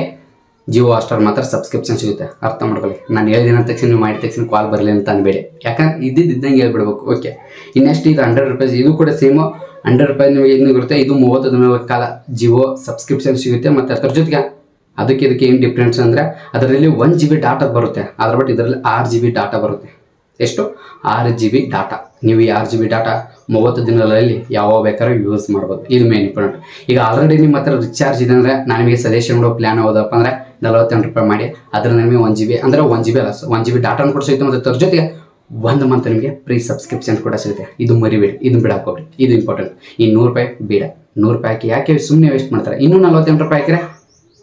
ಜಿಯೋ ಹಾಟ್ಸ್ಟಾರ್ ಮಾತ್ರ ಸಬ್ಸ್ಕ್ರಿಪ್ಷನ್ ಸಿಗುತ್ತೆ. ಅರ್ಥ ಮಾಡ್ಕೊಳ್ಳಿ. ನಾನು ಹೇಳಿದ ತಕ್ಷಣ ನೀವು ಮಾಡಿದ ತಕ್ಷಣ ಕಾಲ್ ಬರಲಿ ಅಂತ ಅನ್ಬೇಡಿ, ಯಾಕಂದ್ರೆ ಇದ್ದಂಗೆ ಹೇಳ್ಬಿಡ್ಬೇಕು. ಓಕೆ, ಇನ್ನೆಷ್ಟು ಇದು ₹100. ಇದು ಕೂಡ ಸೇಮು ₹100 ನಿಮಗೆ ಇನ್ನೂ ಇರುತ್ತೆ. ಇದು 30 ದಿನಗಳ ಕಾಲ ಜಿಯೋ ಸಬ್ಸ್ಕ್ರಿಪ್ಷನ್ ಸಿಗುತ್ತೆ. ಮತ್ತು ಅದ್ರ ಜೊತೆಗೆ ಇದಕ್ಕೆ ಏನು ಡಿಫ್ರೆನ್ಸ್ ಅಂದರೆ, ಅದರಲ್ಲಿ 1 GB ಡಾಟಾ ಬರುತ್ತೆ. ಅದ್ರ ಬಟ್ ಇದರಲ್ಲಿ 6 GB ಡಾಟಾ ಬರುತ್ತೆ. ಎಷ್ಟು? 6 GB ಡಾಟಾ. ನೀವು ಈ 6 GB ಡಾಟಾ 30 ದಿನಗಳಲ್ಲಿ ಯಾವಾಗ ಬೇಕಾದ್ರೂ ಯೂಸ್ ಮಾಡ್ಬೋದು. ಇದು ಮೇನ್ ಇಂಪಾರ್ಟೆಂಟ್. ಈಗ ಆಲ್ರೆಡಿ ನಿಮ್ಮ ಹತ್ರ ರಿಚಾರ್ಜ್ ಇದೆ ಅಂದರೆ, ನಾನು ನಿಮಗೆ ಸಜೆಷನ್ ಮಾಡೋ ಪ್ಲ್ಯಾನ್ ಯಾವುದಪ್ಪ ಅಂದರೆ ₹48 ಮಾಡಿ ಅದರಿಂದ ನಿಮಗೆ 1 GB ಅಂದರೆ 1 GB ಅಲ್ಲ, 1 GB ಡಾಟಾನು ಕೂಡ ಸಿಗುತ್ತೆ. ಮತ್ತು ಅದ್ರ ಜೊತೆಗೆ 1 ಮಂತ್ ನಿಮಗೆ ಫ್ರೀ ಸಬ್ಸ್ಕ್ರಿಪ್ಷನ್ ಕೂಡ ಸಿಗುತ್ತೆ. ಇದು ಮರಿಬೇಡಿ, ಇದನ್ನು ಬಿಡಾಕೋಬೇಡಿ. ಇದು ಇಂಪಾರ್ಟೆಂಟ್. ಈ ₹100 ಬೇಡ, 100 ರೂಪಾಯಿ ಹಾಕಿ ಯಾಕೆ ಸುಮ್ಮನೆ ವೇಸ್ಟ್ ಮಾಡ್ತಾರೆ, ಇನ್ನೂ 48 ರೂಪಾಯಿ ಹಾಕಿದ್ರೆ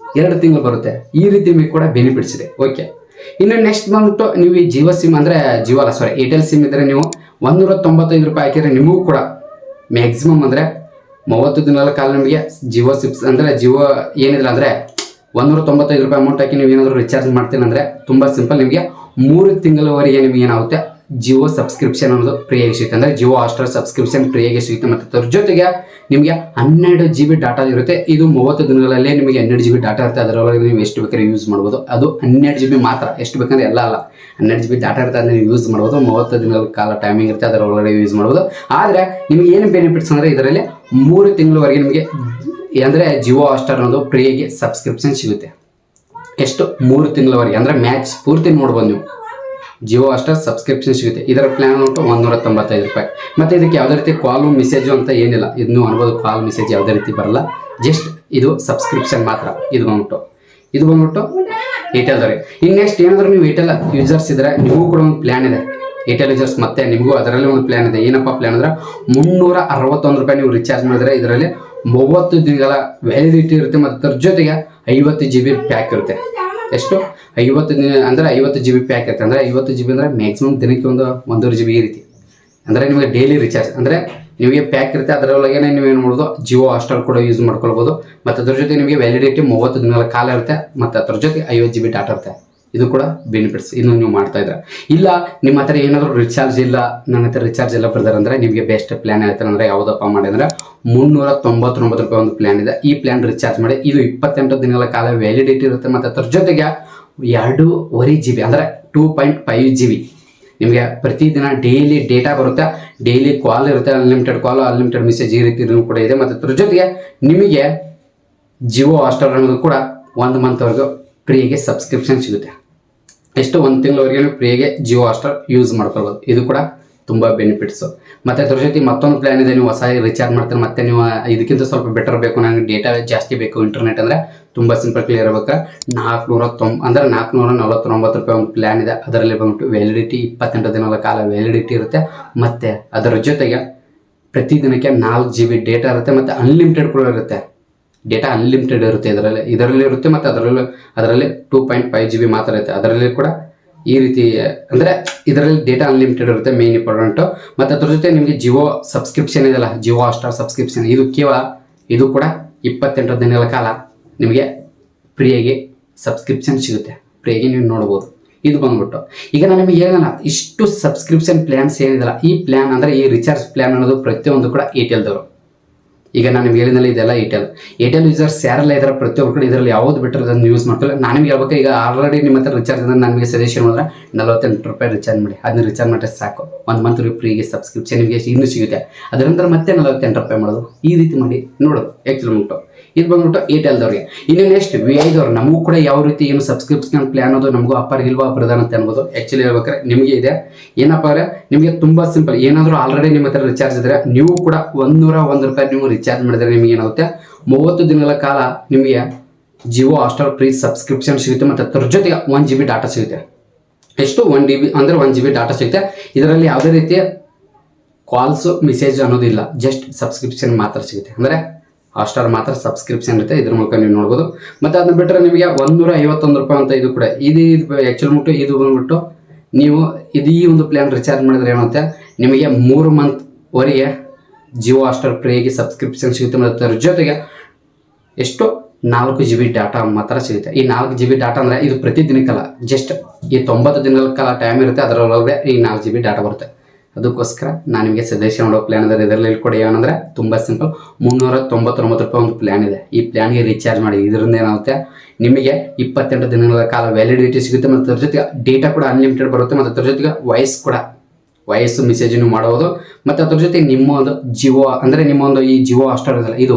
2 ತಿಂಗಳು ಬರುತ್ತೆ. ಈ ರೀತಿ ನಿಮಗೆ ಕೂಡ ಬೆನಿಫಿಟ್ಸ್ ಇದೆ. ಓಕೆ, ಇನ್ನು ನೆಕ್ಸ್ಟ್ ಬಂದ್ಬಿಟ್ಟು ನೀವು ಈ ಜಿಯೋ ಸಿಮ್ ಅಂದರೆ ಏರ್ಟೆಲ್ ಸಿಮ್ ಇದ್ದರೆ ನೀವು 195 ರೂಪಾಯಿ ಹಾಕಿದ್ರೆ ನಿಮಗೂ ಕೂಡ ಮ್ಯಾಕ್ಸಿಮಮ್ ಅಂದರೆ 30 ದಿನಗಳ ಕಾಲ ನಿಮಗೆ ಜಿಯೋ ಸಿಮ್ಸ್ ಅಂದರೆ ಜಿಯೋ ಏನಿಲ್ಲ ಅಂದರೆ 195 ರೂಪಾಯಿ ಅಮೌಂಟ್ ಹಾಕಿ ನೀವು ಏನಾದರೂ ರಿಚಾರ್ಜ್ ಮಾಡ್ತೀನಿ ಅಂದರೆ ತುಂಬ ಸಿಂಪಲ್, ನಿಮಗೆ 3 ತಿಂಗಳವರೆಗೆ ನಿಮಗೆ ಏನಾಗುತ್ತೆ ಜಿಯೋ ಸಬ್ಸ್ಕ್ರಿಪ್ಷನ್ ಅನ್ನೋದು ಫ್ರೀಯಾಗಿ ಸಿಗುತ್ತೆ. ಅಂದರೆ ಜಿಯೋ ಹಾಟ್‌ಸ್ಟಾರ್ ಸಬ್ಸ್ಕ್ರಿಪ್ಷನ್ ಫ್ರೀಯಾಗಿ ಸಿಗುತ್ತೆ. ಮತ್ತು ಅದ್ರ ಜೊತೆಗೆ ನಿಮಗೆ 12 GB ಡಾಟಾ ಇರುತ್ತೆ. ಇದು 30 ದಿನಗಳಲ್ಲೇ ನಿಮಗೆ 12 GB ಡಾಟಾ ಇರುತ್ತೆ. ಅದರೊಳಗೆ ನೀವು ಎಷ್ಟು ಬೇಕಾದ್ರೆ ಯೂಸ್ ಮಾಡ್ಬೋದು. ಅದು 12 GB ಮಾತ್ರ, ಎಷ್ಟು ಬೇಕಂದ್ರೆ ಎಲ್ಲ ಅಲ್ಲ, 12 GB ಡಾಟಾ ಇರುತ್ತೆ, ಅದನ್ನ ನೀವು ಯೂಸ್ ಮಾಡ್ಬೋದು. 30 ದಿನಗಳ ಕಾಲ ಟೈಮಿಂಗ್ ಇರುತ್ತೆ, ಅದರೊಳಗಡೆ ಯೂಸ್ ಮಾಡ್ಬೋದು. ಆದರೆ ನಿಮಗೆ ಏನು ಬೆನಿಫಿಟ್ಸ್ ಅಂದರೆ ಇದರಲ್ಲಿ 3 ತಿಂಗಳವರೆಗೆ ನಿಮಗೆ ಅಂದರೆ ಜಿಯೋ ಹಾಟ್‌ಸ್ಟಾರ್ ಅನ್ನೋದು ಫ್ರೀಯಾಗಿ ಸಬ್ಸ್ಕ್ರಿಪ್ಷನ್ ಸಿಗುತ್ತೆ. ಎಷ್ಟು 3 ತಿಂಗಳವರೆಗೆ ಅಂದರೆ ಮ್ಯಾಚ್ ಪೂರ್ತಿ ನೋಡ್ಬೋದು ನೀವು. ಜಿಯೋ ಹಾಟ್‌ಸ್ಟಾರ್ ಸಬ್ಸ್ಕ್ರಿಪ್ಷನ್ ಸಿಗುತ್ತೆ. ಇದರ ಪ್ಲಾನ್ ಉಂಟು 195 ರೂಪಾಯಿ. ಮತ್ತು ಇದಕ್ಕೆ ಯಾವುದೇ ರೀತಿ ಕಾಲು ಮೆಸೇಜು ಅಂತ ಏನಿಲ್ಲ. ಇದನ್ನು ಅನ್ಬೋದು, ಕಾಲ್ ಮೆಸೇಜ್ ಯಾವುದೇ ರೀತಿ ಬರಲ್ಲ, ಜಸ್ಟ್ ಇದು ಸಬ್ಸ್ಕ್ರಿಪ್ಷನ್ ಮಾತ್ರ. ಇದು ಬಂದ್ಬಿಟ್ಟು ಏರ್ಟೆಲ್ದವ್ರಿಗೆ. ಇನ್ನು ನೆಕ್ಸ್ಟ್ ಏನಾದರೂ ನೀವು ಏರ್ಟೆಲ್ ಯೂಸರ್ಸ್ ಇದ್ದರೆ ನಿಮಗೂ ಕೂಡ ಒಂದು ಪ್ಲ್ಯಾನ್ ಇದೆ. ಏರ್ಟೆಲ್ ಯೂಸರ್ಸ್ ಮತ್ತೆ ನಿಮಗೂ ಅದರಲ್ಲಿ ಒಂದು ಪ್ಲ್ಯಾನ್ ಇದೆ. ಏನಪ್ಪ ಪ್ಲ್ಯಾನ್ ಅಂದರೆ 361 ರೂಪಾಯಿ ನೀವು ರಿಚಾರ್ಜ್ ಮಾಡಿದರೆ ಇದರಲ್ಲಿ 30 ದಿನಗಳ ವ್ಯಾಲಿಡಿಟಿ ಇರುತ್ತೆ. ಮತ್ತು ಅದ್ರ ಜೊತೆಗೆ 50 GB ಪ್ಯಾಕ್ ಇರುತ್ತೆ. ಎಷ್ಟು 50 ದಿನ ಅಂದರೆ 50 GB ಪ್ಯಾಕ್ ಇರುತ್ತೆ. ಅಂದರೆ 50 GB ಅಂದರೆ ಮ್ಯಾಕ್ಸಿಮಮ್ ದಿನಕ್ಕೆ 1.5 GB ಈ ರೀತಿ. ಅಂದರೆ ನಿಮಗೆ ಡೈಲಿ ರಿಚಾರ್ಜ್ ಅಂದರೆ ನಿಮಗೆ ಪ್ಯಾಕ್ ಇರುತ್ತೆ. ಅದರೊಳಗೆ ನೀವು ಏನು ಮಾಡ್ಬೋದು, ಜಿಯೋ ಹಾಟ್‌ಸ್ಟಾರ್ ಕೂಡ ಯೂಸ್ ಮಾಡ್ಕೊಳ್ಬೋದು. ಮತ್ತು ಅದ್ರ ಜೊತೆ ನಿಮಗೆ ವ್ಯಾಲಿಡಿಟಿ 30 ದಿನಗಳ ಕಾಲ ಇರುತ್ತೆ. ಮತ್ತು ಅದ್ರ ಜೊತೆ 50 GB ಡಾಟಾ ಇರುತ್ತೆ. ಇದು ಕೂಡ ಬೆನಿಫಿಟ್ಸ್. ಇನ್ನು ನೀವು ಮಾಡ್ತಾ ಇದ್ರೆ ಇಲ್ಲ ನಿಮ್ಮ ಹತ್ರ ಏನಾದರೂ ರಿಚಾರ್ಜ್ ಇಲ್ಲ, ನನ್ನ ಹತ್ರ ರಿಚಾರ್ಜ್ ಎಲ್ಲ ಬರ್ತಾರೆ ಅಂದರೆ ನಿಮಗೆ ಬೆಸ್ಟ್ ಪ್ಲ್ಯಾನ್ ಹೇಳ್ತಾರೆ ಅಂದರೆ ಯಾವುದಪ್ಪ ಮಾಡಿ ಅಂದರೆ 399 ರೂಪಾಯಿ ಒಂದು ಪ್ಲ್ಯಾನ್ ಇದೆ. ಈ ಪ್ಲ್ಯಾನ್ ರಿಚಾರ್ಜ್ ಮಾಡಿ. ಇದು 28 ದಿನಗಳ ಕಾಲ ವ್ಯಾಲಿಡಿಟಿ ಇರುತ್ತೆ. ಮತ್ತು ಅದ್ರ ಜೊತೆಗೆ 2.5 GB ಅಂದರೆ 2.5 GB ನಿಮಗೆ ಪ್ರತಿದಿನ ಡೈಲಿ ಡೇಟಾ ಬರುತ್ತೆ, ಡೈಲಿ ಕಾಲ್ ಇರುತ್ತೆ, ಅನ್ಲಿಮಿಟೆಡ್ ಕಾಲ್, ಅನ್ಲಿಮಿಟೆಡ್ ಮೆಸೇಜ್ ಈ ರೀತಿ ಕೂಡ ಇದೆ. ಮತ್ತು ಅದ್ರ ಜೊತೆಗೆ ನಿಮಗೆ ಜಿಯೋ ಹಾಟ್‌ಸ್ಟಾರ್ ಅನ್ನೋದು ಕೂಡ 1 ಮಂತ್ವರೆಗೂ ಫ್ರೀಯಾಗಿ ಸಬ್ಸ್ಕ್ರಿಪ್ಷನ್ ಸಿಗುತ್ತೆ. ಎಷ್ಟು 1 ತಿಂಗಳವರೆಗೆ ಫ್ರೀಯಾಗಿ ಜಿಯೋ ಹಾಟ್‌ಸ್ಟಾರ್ ಯೂಸ್ ಮಾಡ್ಕೊಳ್ಬೋದು. ಇದು ಕೂಡ ತುಂಬ ಬೆನಿಫಿಟ್ಸು. ಮತ್ತು ಅದ್ರ ಜೊತೆ ಮತ್ತೊಂದು ಪ್ಲ್ಯಾನ್ ಇದೆ. ನೀವು ಹೊಸ ರಿಚಾರ್ಜ್ ಮಾಡ್ತಾರೆ, ಮತ್ತು ನೀವು ಇದಕ್ಕಿಂತ ಸ್ವಲ್ಪ ಬೆಟರ್ ಬೇಕು, ನನಗೆ ಡೇಟಾ ಜಾಸ್ತಿ ಬೇಕು, ಇಂಟರ್ನೆಟ್ ಅಂದರೆ ತುಂಬ ಸಿಂಪಲ್ ಕ್ಲಿಯರ್ ಇರಬೇಕು. 449 ರೂಪಾಯಿ ಒಂದು ಪ್ಲ್ಯಾನ್ ಇದೆ. ಅದರಲ್ಲಿ ಬಂದ್ಬಿಟ್ಟು ವ್ಯಾಲಿಡಿಟಿ 28 ದಿನಗಳ ಕಾಲ ವ್ಯಾಲಿಡಿಟಿ ಇರುತ್ತೆ. ಮತ್ತು ಅದರ ಜೊತೆಗೆ ಪ್ರತಿದಿನಕ್ಕೆ 4 GB ಡೇಟಾ ಇರುತ್ತೆ. ಮತ್ತು ಅನ್ಲಿಮಿಟೆಡ್ ಕೂಡ ಇರುತ್ತೆ. ಡೇಟಾ ಅನ್ಲಿಮಿಟೆಡ್ ಇರುತ್ತೆ ಇದರಲ್ಲಿ ಇರುತ್ತೆ. ಮತ್ತು ಅದರಲ್ಲಿ 2.5 GB ಮಾತ್ರ ಇರುತ್ತೆ. ಅದರಲ್ಲಿ ಕೂಡ ಈ ರೀತಿ ಅಂದರೆ ಇದರಲ್ಲಿ ಡೇಟಾ ಅನ್ಲಿಮಿಟೆಡ್ ಇರುತ್ತೆ, ಮೇನ್ ಇಂಪಾರ್ಟೆಂಟು. ಮತ್ತು ಅದ್ರ ಜೊತೆ ನಿಮಗೆ ಜಿಯೋ ಸಬ್ಸ್ಕ್ರಿಪ್ಷನ್ ಇದೆಯಲ್ಲ, ಜಿಯೋ ಹಾಟ್‌ಸ್ಟಾರ್ ಸಬ್ಸ್ಕ್ರಿಪ್ಷನ್, ಇದು ಕೂಡ 28 ದಿನಗಳ ಕಾಲ ನಿಮಗೆ ಫ್ರೀಯಾಗಿ ಸಬ್ಸ್ಕ್ರಿಪ್ಷನ್ ಸಿಗುತ್ತೆ. ಫ್ರೀಯಾಗಿ ನೀವು ನೋಡ್ಬೋದು. ಇದು ಬಂದ್ಬಿಟ್ಟು ಈಗ ನಾನು ನಿಮಗೆ ಹೇಳೋಣ, ಇಷ್ಟು ಸಬ್ಸ್ಕ್ರಿಪ್ಷನ್ ಪ್ಲ್ಯಾನ್ಸ್ ಏನಿದೆಲ್ಲ, ಈ ಪ್ಲ್ಯಾನ್ ಅಂದರೆ ಈ ರಿಚಾರ್ಜ್ ಪ್ಲ್ಯಾನ್ ಅನ್ನೋದು ಪ್ರತಿಯೊಂದು ಕೂಡ ಏರ್ಟೆಲ್ದವರು. ಈಗ ನಾನು ನಿಮ್ಗೆ ಹೇಳಿದ್ನಲ್ಲ, ಇದೆಲ್ಲ ಏರ್ಟೆಲ್ ಯೂಸರ್ಸ್ ಯಾರೆಲ್ಲ ಇದ್ದಾರೆ ಪ್ರತಿಯೊಬ್ಬರು ಕೂಡ ಇದರಲ್ಲಿ ಯಾವ್ದು ಬೆಟರ್ ಅದನ್ನು ಯೂಸ್ ಮಾಡ್ಕೊಳ್ಳಿ. ನಾನು ನಿಮ್ಗೆ ಹೇಳ್ಬೇಕು, ಈಗ ಆಲ್ರೆಡಿ ನಿಮ್ಮ ಹತ್ರ ರಿಚಾರ್ಜ್ ಅಂದರೆ ನನಗೆ ಸಜೆಷನ್ ಮಾಡಿದ್ರೆ 48 ರೂಪಾಯಿ ರಿಚಾರ್ಜ್ ಮಾಡಿ. ಅದನ್ನ ರಿಚಾರ್ಜ್ ಮಾಡಿದ್ರೆ ಸಾಕು, 1 ಮಂತ್ ಫ್ರೀಗೆ ಸಬ್ಸ್ಕ್ರಿಪ್ಷನ್ ನಿಮಗೆ ಇನ್ನೂ ಸಿಗುತ್ತೆ. ಅದರ ನಂತರ ಮತ್ತೆ 48 ರೂಪಾಯಿ ಮಾಡೋದು. ಈ ರೀತಿ ಮಾಡಿ ನೋಡೋದು ಆ್ಯಕ್ಚುಲಿ ಉಂಟು. ಇದು ಬಂದ್ಬಿಟ್ಟು ಏರ್ಟೆಲ್ದವ್ರಿಗೆ. ಇನ್ನು ನೆಕ್ಸ್ಟ್ VI ನಮಗೂ ಕೂಡ ಯಾವ ರೀತಿ ಏನು ಸಬ್ಸ್ಕ್ರಿಪ್ಷನ್ ಪ್ಲ್ಯಾನ್ ಅನ್ನೋದು ನಮಗೂ ಅಪ್ಪರ್ ಇಲ್ವಾ ಪ್ರಧಾನ ಅಂತ ಅನ್ಬೋದು. ಆ್ಯಕ್ಚುಲಿ ಹೇಳ್ಬೇಕಾದ್ರೆ ನಿಮಗೆ ಇದೆ ಏನಪ್ಪ ಅಂದರೆ ನಿಮಗೆ ತುಂಬ ಸಿಂಪಲ್. ಏನಾದರೂ ಆಲ್ರೆಡಿ ನಿಮ್ಮ ಹತ್ರ ರಿಚಾರ್ಜ್ ಇದ್ದರೆ ನೀವು ಕೂಡ 101 ರೂಪಾಯಿ ನೀವು ರಿಚಾರ್ಜ್ ಮಾಡಿದರೆ ನಿಮಗೆ ಏನಾಗುತ್ತೆ 30 ದಿನಗಳ ಕಾಲ ನಿಮಗೆ ಜಿಯೋ ಹಾಟ್‌ಸ್ಟಾರ್ ಫ್ರೀ ಸಬ್ಸ್ಕ್ರಿಪ್ಷನ್ ಸಿಗುತ್ತೆ. ಮತ್ತು ಅದ್ರ ಜೊತೆಗೆ 1 GB ಡಾಟಾ ಸಿಗುತ್ತೆ. ಎಷ್ಟು 1 GB ಅಂದರೆ 1 GB ಡಾಟಾ ಸಿಗುತ್ತೆ. ಇದರಲ್ಲಿ ಯಾವುದೇ ರೀತಿಯ ಕಾಲ್ಸು ಮೆಸೇಜ್ ಅನ್ನೋದು ಇಲ್ಲ, ಜಸ್ಟ್ ಸಬ್ಸ್ಕ್ರಿಪ್ಷನ್ ಮಾತ್ರ ಸಿಗುತ್ತೆ. ಅಂದರೆ ಹಾಟ್‌ಸ್ಟಾರ್ ಮಾತ್ರ ಸಬ್ಸ್ಕ್ರಿಪ್ಷನ್ ಇರುತ್ತೆ. ಇದ್ರ ಮೂಲಕ ನೀವು ನೋಡ್ಬೋದು. ಮತ್ತು ಅದನ್ನ ಬಿಟ್ಟರೆ ನಿಮಗೆ 151 ರೂಪಾಯಿ ಅಂತ ಇದು ಕೂಡ ಇದು ಆ್ಯಕ್ಚುಲಿ ಇದು ಬಂದ್ಬಿಟ್ಟು ನೀವು ಈ ಒಂದು ಪ್ಲ್ಯಾನ್ ರಿಚಾರ್ಜ್ ಮಾಡಿದ್ರೆ ಏನಾಗುತ್ತೆ ನಿಮಗೆ 3 ಮಂತ್ವರೆಗೆ ಜಿಯೋ ಹಾಟ್‌ಸ್ಟಾರ್ ಫ್ರೀಯಾಗಿ ಸಬ್ಸ್ಕ್ರಿಪ್ಷನ್ ಸಿಗುತ್ತೆ. ಮತ್ತು ಅದ್ರ ಜೊತೆಗೆ ಎಷ್ಟು 4 GB ಡಾಟಾ ಮಾತ್ರ ಸಿಗುತ್ತೆ. ಈ 4 GB ಡಾಟಾ ಅಂದರೆ ಇದು ಪ್ರತಿದಿನಕ್ಕಲ್ಲ, ಜಸ್ಟ್ ಈ 90 ದಿನಗಳ ಕಾಲ ಟೈಮ್ ಇರುತ್ತೆ. ಅದರೊಳಗೆ ಈ 4 GB ಡಾಟಾ ಬರುತ್ತೆ. ಅದಕ್ಕೋಸ್ಕರ ನಾನು ನಿಮಗೆ ಸಜೆಷನ್ ಮಾಡೋ ಪ್ಲ್ಯಾನ್ ಇದೆ. ಇದರಲ್ಲಿ ಕೂಡ ಏನಂದರೆ ತುಂಬ ಸಿಂಪಲ್, 399 ರೂಪಾಯಿ ಒಂದು ಪ್ಲ್ಯಾನ್ ಇದೆ. ಈ ಪ್ಲ್ಯಾನ್ಗೆ ರಿಚಾರ್ಜ್ ಮಾಡಿ. ಇದರಿಂದ ಏನಾಗುತ್ತೆ ನಿಮಗೆ 28 ದಿನಗಳ ಕಾಲ ವ್ಯಾಲಿಡಿಟಿ ಸಿಗುತ್ತೆ. ಮತ್ತು ಅದ್ರ ಜೊತೆಗೆ ಡೇಟಾ ಕೂಡ ಅನ್ಲಿಮಿಟೆಡ್ ಬರುತ್ತೆ. ಮತ್ತು ಅದ್ರ ಜೊತೆಗೆ ವಾಯ್ಸ್ ಮೆಸೇಜನ್ನು ಮಾಡಬಹುದು. ಮತ್ತು ಅದ್ರ ಜೊತೆ ನಿಮ್ಮ ಒಂದು ಈ ಜಿಯೋ ಹಾಟ್‌ಸ್ಟಾರ್ ಇದೆಲ್ಲ, ಇದು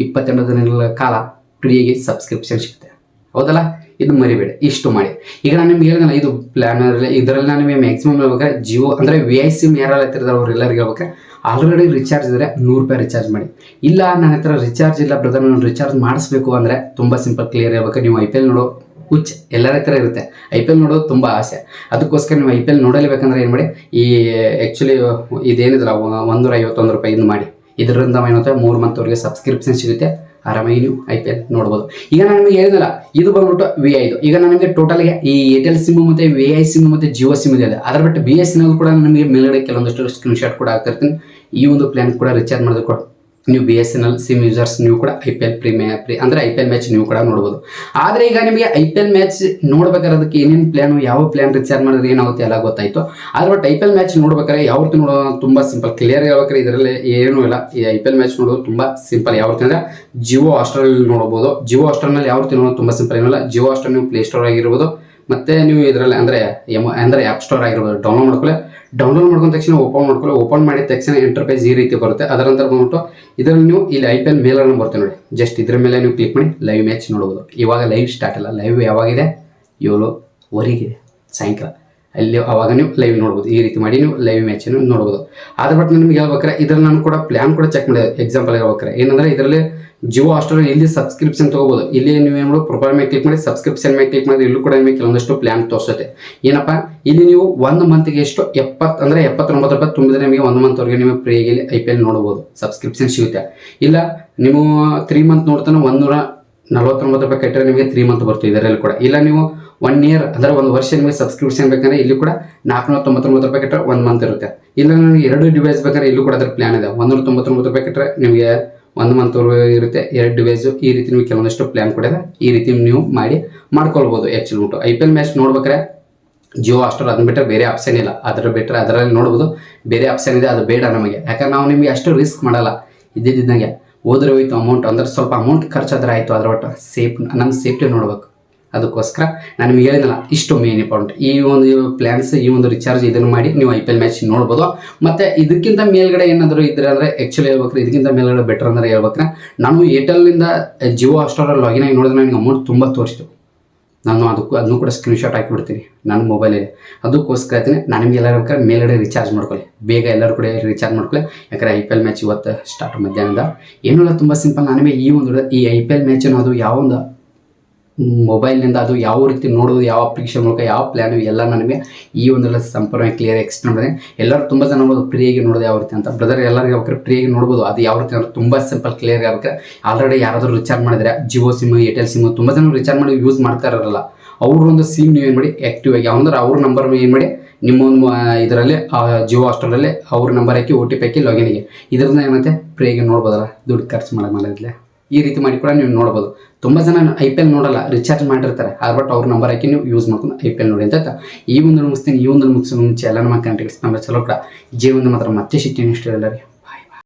28 ದಿನಗಳ ಕಾಲ ಫ್ರೀಯಾಗಿ ಸಬ್ಸ್ಕ್ರಿಪ್ಷನ್ ಸಿಗುತ್ತೆ. ಹೌದಲ್ಲ, ಇದು ಮರಿಬೇಡಿ. ಇಷ್ಟು ಮಾಡಿ. ಈಗ ನಾನು ನಿಮ್ಗೆ ಹೇಳಿದ್ನಲ್ಲ, ಇದು ಪ್ಲ್ಯಾನ್ ಇದರಲ್ಲಿ ನಾನು ನಿಮಗೆ ಮ್ಯಾಕ್ಸಿಮಮ್ ಹೇಳ್ಬೇಕಾದ್ರೆ ಜಿಯೋ ಅಂದರೆ VI ಸಿಮ್ ಯಾರೆಲ್ಲ ಇರ್ತಾರೆ ಅವ್ರು ಎಲ್ಲರಿಗೆ ಹೇಳ್ಬೇಕಾದ್ರೆ ಆಲ್ರೆಡಿ ರಿಚಾರ್ಜ್ ಇದ್ದರೆ 100 ರೂಪಾಯಿ ರಿಚಾರ್ಜ್ ಮಾಡಿ. ಇಲ್ಲ ನನ್ನ ಹತ್ರ ರಿಚಾರ್ಜ್ ಇಲ್ಲ ಬ್ರದರ್, ನಾನು ರಿಚಾರ್ಜ್ ಮಾಡಿಸ್ಬೇಕು ಅಂದರೆ ತುಂಬ ಸಿಂಪಲ್ ಕ್ಲಿಯರ್ ಹೇಳ್ಬೇಕು. ನೀವು IPL ನೋಡೋ ಎಲ್ಲರ ಹತ್ರ ಇರುತ್ತೆ. IPL ನೋಡೋದು ತುಂಬ ಆಸೆ. ಅದಕ್ಕೋಸ್ಕರ ನೀವು IPL ನೋಡಲೇಬೇಕಂದ್ರೆ ಏನು ಮಾಡಿ, ಈ ಆ್ಯಕ್ಚುಲಿ ಇದೇನಿದ್ರೆ 151 ರೂಪಾಯಿ ಇದು ಮಾಡಿ. ಇದರಿಂದ ಏನಾಗುತ್ತೆ 3 ಮಂತ್ವರೆಗೆ ಸಬ್ಸ್ಕ್ರಿಪ್ಷನ್ ಸಿಗುತ್ತೆ, ಆರಾಮಾಗಿ ನೀವು IPL ನೋಡ್ಬೋದು. ಈಗ ನಾನು ನಿಮಗೆ ಹೇಳಿದಲ್ಲ, ಇದು ಬಂದ್ಬಿಟ್ಟು VI. ಈಗ ನನಗೆ ಟೋಟಲ್ಗೆ ಈ ಏರ್ಟೆಲ್ ಸಿಮ್ ಮತ್ತು VI ಸಿಮ್ ಮತ್ತು ಜಿಯೋ ಸಿಮ್ ಇದೆ. ಅದರ ಬಿಟ್ಟು BSNL ಕೂಡ ನಮಗೆ ಮೇಲ್ಗಡೆ ಕೆಲವೊಂದಷ್ಟು ಸ್ಕ್ರೀನ್ಶಾಟ್ ಕೂಡ ಆಗ್ತಾ ಇರ್ತೀನಿ. ಈ ಒಂದು ಪ್ಲಾನ್ ಕೂಡ ರೀಚಾರ್ಜ್ ಮಾಡಿದ್ರೆ ಕೂಡ ನೀವು BSNL ಸಿಮ್ ಯೂಸರ್ಸ್ ನೀವು ಕೂಡ IPL ಅಂದರೆ IPL ಮ್ಯಾಚ್ ನೀವು ಕೂಡ ನೋಡ್ಬೋದು. ಆದರೆ ಈಗ ನಿಮಗೆ IPL ಮ್ಯಾಚ್ ನೋಡ್ಬೇಕಾದ್ರೆ ಅದಕ್ಕೆ ಏನೇನು ಪ್ಲಾನು, ಯಾವ ಪ್ಲಾನ್ ರಿಚಾರ್ಜ್ ಮಾಡಿದ್ರೆ ಏನಾಗುತ್ತೆ ಎಲ್ಲ ಗೊತ್ತಾಯಿತು. ಆದರೆ ಬಟ್ IPL ಮ್ಯಾಚ್ ನೋಡ್ಬೇಕಾದ್ರೆ ಯಾವ ರೀತಿ ನೋಡೋದು ತುಂಬ ಸಿಂಪಲ್, ಕ್ಲಿಯರ್ ಹೇಳ್ಬೇಕಾದ್ರೆ ಇದರಲ್ಲಿ ಏನೂ ಇಲ್ಲ. ಈ IPL ಮ್ಯಾಚ್ ನೋಡೋದು ತುಂಬ ಸಿಂಪಲ್. ಯಾವ ರೀತಿ ಅಂದರೆ ಜಿಯೋ ಹಾಟ್‌ಸ್ಟಾರಲ್ಲಿ ನೋಡ್ಬೋದು. ಜಿಯೋ ಹಾಟ್‌ಸ್ಟಾರ್ನಲ್ಲಿ ಯಾವ ರೀತಿ ನೋಡೋದು ತುಂಬ ಸಿಂಪಲ್ ಏನಿಲ್ಲ. ಜಿಯೋ ಹಾಟ್‌ಸ್ಟಾರ್ ನೀವು ಪ್ಲೇಸ್ಟೋರ್ ಆಗಿರ್ಬೋದು, ಮತ್ತು ನೀವು ಇದರಲ್ಲಿ ಅಂದರೆ ಆ್ಯಪ್ ಸ್ಟೋರ್ ಆಗಿರ್ಬೋದು, ಡೌನ್ಲೋಡ್ ಮಾಡ್ಕೊಂಡ ತಕ್ಷಣ ಓಪನ್ ಮಾಡಿದ ತಕ್ಷಣ ಇಂಟರ್ಫೇಸ್ ಈ ರೀತಿ ಬರುತ್ತೆ. ಅದರ ನಂತರ ಬಂದ್ಬಿಟ್ಟು ಇದರಲ್ಲಿ ನೀವು ಇಲ್ಲಿ IPL ಮೇಲನ್ನು ಬರುತ್ತೆ ನೋಡಿ, ಜಸ್ಟ್ ಇದ್ರ ಮೇಲೆ ನೀವು ಕ್ಲಿಕ್ ಮಾಡಿ ಲೈವ್ ಮ್ಯಾಚ್ ನೋಡ್ಬೋದು. ಇವಾಗ ಲೈವ್ ಸ್ಟಾರ್ಟ್ ಇಲ್ಲ, ಲೈವ್ ಯಾವಾಗಿದೆ 7:15 ಸಾಯಂಕಾಲ, ಅಲ್ಲಿ ಅವಾಗ ನೀವು ಲೈವ್ ನೋಡ್ಬೋದು. ಈ ರೀತಿ ಮಾಡಿ ನೀವು ಲೈವ್ ಮ್ಯಾಚನ್ನು ನೋಡ್ಬೋದು. ಆದ್ರೆ ಬಟ್ ನಿಮ್ಗೆ ಹೇಳ್ಬೇಕಾರೆ ಇದ್ರಲ್ಲಿ ನಾನು ಕೂಡ ಪ್ಲಾನ್ ಕೂಡ ಚೆಕ್ ಮಾಡಿದೆ. ಎಕ್ಸಾಂಪಲ್ ಹೇಳ್ಬೇಕಾರೆ ಏನಂದರೆ ಇದರಲ್ಲಿ ಜಿಯೋ ಹಾಟ್‌ಸ್ಟಾರ್ ಇಲ್ಲಿ ಸಬ್ಸ್ಕ್ರಿಪ್ಷನ್ ತೊಗೋಬೋದು. ಇಲ್ಲಿ ನೀವು ಏನು ಮಾಡೋದು, ಪ್ರೊಫೈಲ್ ಮೇಲೆ ಕ್ಲಿಕ್ ಮಾಡಿ ಸಬ್ಸ್ಕ್ರಿಪ್ಷನ್ ಮೇಲೆ ಕ್ಲಿಕ್ ಮಾಡಿದ್ರೆ ಇಲ್ಲೂ ಕೂಡ ನಿಮಗೆ ಕೆಲವೊಂದಷ್ಟು ಪ್ಲಾನ್ ತೋರಿಸುತ್ತೆ. ಏನಪ್ಪ, ಇಲ್ಲಿ ನೀವು 1 ಮಂತ್ಗೆ ಎಷ್ಟು 79 ರೂಪಾಯಿ ತುಂಬಿದ್ರೆ ನಿಮಗೆ 1 ಮಂತ್ವರೆಗೆ ನೀವು ಫ್ರೀಯಾಗಿ IPL ನೋಡ್ಬೋದು, ಸಬ್ಸ್ಕ್ರಿಪ್ಷನ್ ಸಿಗುತ್ತೆ. ಇಲ್ಲ ನೀವು 3 ಮಂತ್ ನೋಡ್ತಾನೆ 149 ರೂಪಾಯಿ ಕಟ್ಟಿದ್ರೆ ನಿಮಗೆ 3 ಮಂತ್ ಬರ್ತೀವಿ ಇದರಲ್ಲಿ ಕೂಡ. ಇಲ್ಲ ನೀವು 1 ಇಯರ್ ಅಂದರೆ 1 ವರ್ಷ ನಿಮಗೆ ಸಬ್ಸ್ಕ್ರಿಪ್ಷನ್ ಬೇಕಂದ್ರೆ ಇಲ್ಲಿ ಕೂಡ 499 ರೂಪಾಯಿ ಕಟ್ಟರೆ 1 ಮಂತ್ ಇರುತ್ತೆ. ಇಲ್ಲ ನನಗೆ 2 ಡಿವೈಸ್ ಬೇಕಾದ್ರೆ ಇಲ್ಲೂ ಕೂಡ ಅದರ ಪ್ಲಾನ್ ಇದೆ. 199 ರೂಪಾಯಿ ಕಟ್ಟರೆ ನಿಮಗೆ 1 ಮಂತ್ವರೆಗೂ ಇರುತ್ತೆ, 2 ಡಿವೈಸು. ಈ ರೀತಿ ನಿಮಗೆ ಕೆಲವೊಂದಷ್ಟು ಪ್ಲಾನ್ ಕೂಡ ಇದೆ. ಈ ರೀತಿ ನೀವು ಮಾಡ್ಕೊಳ್ಬೋದು. ಆ್ಯಕ್ಚುಲಿ ಬಿಟ್ಟು IPL ಮ್ಯಾಚ್ ನೋಡ್ಬೇಕಾರೆ ಜಿಯೋ ಹಾಟ್‌ಸ್ಟಾರ್ ಅದನ್ನ ಬಿಟ್ಟರೆ ಬೇರೆ ಆಪ್ಷನ್ ಇಲ್ಲ. ಅದರಲ್ಲಿ ನೋಡ್ಬೋದು, ಬೇರೆ ಆಪ್ಷನ್ ಇದೆ, ಅದು ಬೇಡ ನಮಗೆ. ಯಾಕಂದ್ರೆ ನಾವು ನಿಮಗೆ ಅಷ್ಟು ರಿಸ್ಕ್ ಮಾಡಲ್ಲ. ಇದ್ದಿದ್ದಂಗೆ ಹೋದ್ರೆ ಹೋಯ್ತು ಅಮೌಂಟ್, ಅಂದ್ರೆ ಸ್ವಲ್ಪ ಅಮೌಂಟ್ ಖರ್ಚಾದ್ರೆ ಆಯಿತು, ಅದರ ಒಟ್ಟು ನಮ್ಮ ಸೇಫ್ಟಿ ನೋಡ್ಬೇಕು. ಅದಕ್ಕೋಸ್ಕರ ನಾನು ನಿಮಗೆ ಹೇಳಿದಲ್ಲ, ಇಷ್ಟು ಮೇನ್ ಇಂಪಾರ್ಟೆಂಟ್. ಈ ಒಂದು ಪ್ಲಾನ್ಸ್, ಈ ಒಂದು ರಿಚಾರ್ಜ್ ಇದನ್ನು ಮಾಡಿ ನೀವು IPL ಮ್ಯಾಚ್ ನೋಡ್ಬೋದು. ಮತ್ತು ಇದಕ್ಕಿಂತ ಮೇಲ್ಗಡೆ ಏನಾದರೂ ಇದ್ರೆ ಅಂದರೆ ಆ್ಯಕ್ಚುಲಿ ಹೇಳ್ಬೇಕ್ರೆ ಇದಕ್ಕಿಂತ ಮೇಲ್ಗಡೆ ಬೆಟರ್ ಅಂದರೆ ಹೇಳ್ಬೇಕ್ರೆ, ನಾನು ಏರ್ಟೆಲ್ನಿಂದ ಜಿಯೋ ಹಾಟ್‌ಸ್ಟಾರಲ್ಲಿ ಲಾಗಿನ್ ಆಗಿ ನೋಡಿದ್ರೆ ನನಗೆ ಅಮೌಂಟ್ ತುಂಬ ತೋರಿಸ್ತು. ನಾನು ಅದನ್ನು ಕೂಡ ಸ್ಕ್ರೀನ್ಶಾಟ್ ಹಾಕಿಬಿಡ್ತೀನಿ ನನ್ನ ಮೊಬೈಲಲ್ಲಿ. ಅದಕ್ಕೋಸ್ಕರ ಹೇಳ್ತೀನಿ, ನಾನು ನಿಮಗೆ ಎಲ್ಲರೂ ಬೇಕಾದ್ರೆ ಮೇಲ್ಗಡೆ ರಿಚಾರ್ಜ್ ಮಾಡ್ಕೊಳ್ಳಿ, ಬೇಗ ಎಲ್ಲರೂ ಕೂಡ ರಿಚಾರ್ಜ್ ಮಾಡ್ಕೊಳ್ಳಿ. ಯಾಕಂದರೆ IPL ಮ್ಯಾಚ್ ಇವತ್ತು ಸ್ಟಾರ್ಟ್ ಮಧ್ಯಾಹ್ನದ. ಏನೂ ಇಲ್ಲ, ತುಂಬ ಸಿಂಪಲ್. ನಾನು ನಿಮಗೆ ಈ IPL ಮ್ಯಾಚನ್ನು ಅದು ಯಾವೊಂದು ಮೊಬೈಲ್ನಿಂದ ಅದು ಯಾವ ರೀತಿ ನೋಡೋದು, ಯಾವ ಅಪ್ಲಿಕೇಶನ್ ಮೂಲಕ, ಯಾವ ಪ್ಲ್ಯಾನ್ ಎಲ್ಲ ನನಗೆ ಈ ಒಂದೆಲ್ಲ ಸಂಪೂರ್ಣ ಕ್ಲಿಯರ್ ಎಕ್ಸ್ಪ್ಲೇನ್ ಮಾಡಿದೆ. ಎಲ್ಲರೂ ತುಂಬ ಜನ ನೋಡೋದು ಫ್ರೀಯಾಗಿ ನೋಡೋದು ಯಾವ ರೀತಿ ಅಂತ. ಬ್ರದರ್ ಎಲ್ಲರಿಗೂ ಹೇಳ್ಬೇಕಾದ್ರೆ ಫ್ರೀಯಾಗಿ ನೋಡ್ಬೋದು, ಅದು ಯಾವ ರೀತಿ ಅಂದರೆ ತುಂಬ ಸಿಂಪಲ್ ಕ್ಲಿಯರ್ ಆಗ್ಬೇಕಾದ್ರೆ. ಆಲ್ರೆಡಿ ಯಾರಾದರೂ ರಿಚಾರ್ಜ್ ಮಾಡಿದರೆ ಜಿಯೋ ಸಿಮ್, ಏರ್ಟೆಲ್ ಸಿಮ್ ತುಂಬ ಜನ ರಿಚಾರ್ಜ್ ಮಾಡಿ ಯೂಸ್ ಮಾಡ್ತಾ ಇರೋಲ್ಲ. ಅವ್ರೊಂದು ಸಿಮ್ ನೀವು ಏನು ಮಾಡಿ ಆ್ಯಕ್ಟಿವ್ ಆಗಿ, ಅಂದ್ರೆ ಅವ್ರ ನಂಬರ್ ಏನು ಮಾಡಿ ನಿಮ್ಮೊಂದು ಇದರಲ್ಲಿ ಜಿಯೋ ಹಾಟ್‌ಸ್ಟಾರಲ್ಲಿ ಅವ್ರ ನಂಬರ್ ಹಾಕಿ OTP ಹಾಕಿ ಲಾಗಿನ್ಗೆ, ಇದರಿಂದ ಏನಂತೆ ಫ್ರೀಯಾಗಿ ನೋಡ್ಬೋದಲ್ಲ, ದುಡ್ಡು ಖರ್ಚು ಮಾಡೋದಿಲ್ಲ. ಈ ರೀತಿ ಮಾಡಿ ಕೂಡ ನೀವು ನೋಡ್ಬೋದು. ತುಂಬ ಜನ IPL ನೋಡಲ್ಲ, ರಿಚಾರ್ಜ್ ಮಾಡಿರ್ತಾರೆ. ಬಟ್ ಅವ್ರ ನಂಬರ್ ಹಾಕಿ ನೀವು ಯೂಸ್ ಮಾಡ್ಕೊಂಡು IPL ನೋಡಿ ಅಂತ ಈ ಒಂದು ಮುಗಿಸ್ತೀನಿ. ಈ ಒಂದು ಮುಗಿಸೋ ಮುಂಚೆ ಎಲ್ಲ ನಮ್ಮ ಕಂಟೆಂಟ್ಸ್ ನಮ್ಮ ಚಲೋ ಕೂಡ ಜೀವನ ಮಾತ್ರ ಮತ್ತೆ ಸಿಗ್ತೀನಿ. ಇಷ್ಟು ಎಲ್ಲರಿಗೆ